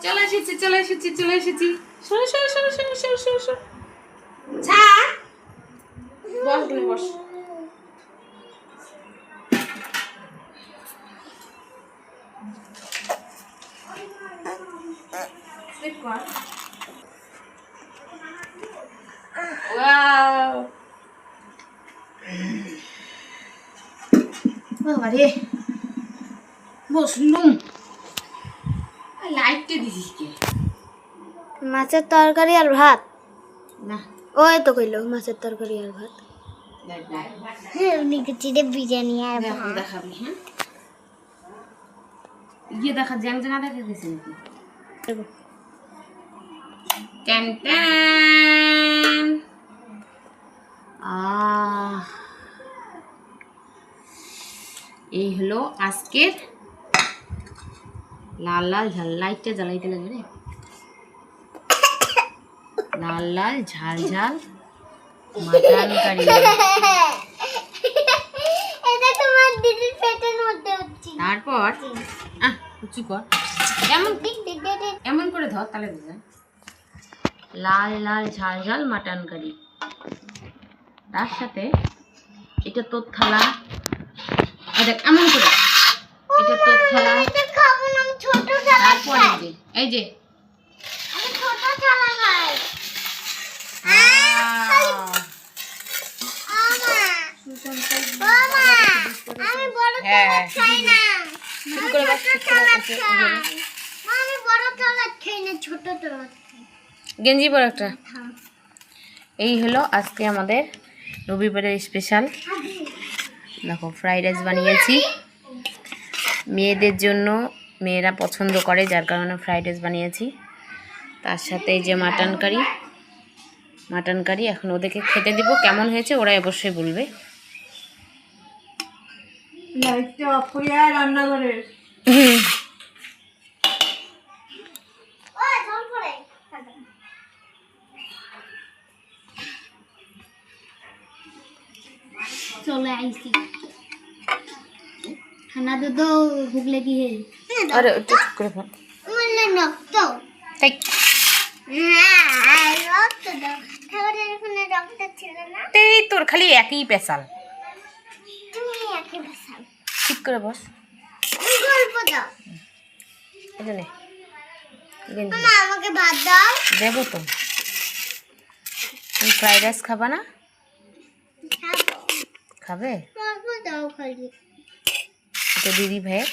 চলে এসেছি সরো বস তুমি বস। Wow. বাবারে বসলুম লাইটটা দিছিস কে? মাছের তরকারি আর ভাত। না ওই তো কইলো মাছের তরকারি আর ভাত। বিরিয়ানি আর ভাত দেখাবি। হ্যাঁ গিয়ে দেখা জ্যাং জ্যাঙা দেখা গেছে নাকি? Tan tan. এই হলো আজকের লাল লাল ঝাল। লাইটটা জ্বালাইতে লাগে রে। লাল লাল ঝাল ঝাল মাটন কারি। এটা তোমার দিদির পেটের মধ্যে হচ্ছে। তারপর উঁচু কর, এমন করে ধর তাহলে বুঝা। লাল লাল ঝাল ঝাল মাটন কারি, তার সাথে এটা তোর থালা। দেখ এমন করে, এটা তোর থালা। তারপর এই যে গেঞ্জি পর একটা। এই হলো আজকে আমাদের রবিবারের স্পেশাল। দেখো ফ্রাইড রাইস বানিয়েছি মেয়েদের জন্য, মেয়েরা পছন্দ করে যার কারণে ফ্রাইড রাইস বানিয়েছি। তার সাথে এই যে মাটন কারি। এখন ওদেরকে খেতে দিব, কেমন হয়েছে ওরা অবশ্যই বলবে। লাইটটা অফ করে রান্নাঘরের চলে আইছি খানা দুধ ভুগলে কি হে আরে একটু ঠিক করে ফেল। বললে রক্ত তাই রক্ত দাও খাবারের ওখানে রক্ত ছিল না। এই তোর খালি একই পেশাল। তুমি একে বসাও ঠিক করে বস। গল্প দাও। এটা নে গেঞ্জি মা আমাকে ভাত দাও। দেবো তো। তুমি ফ্রাইড রাইস খাবা না? খাবো। খাবে? গল্প দাও খালি। এটা দিদি ভাইয়ের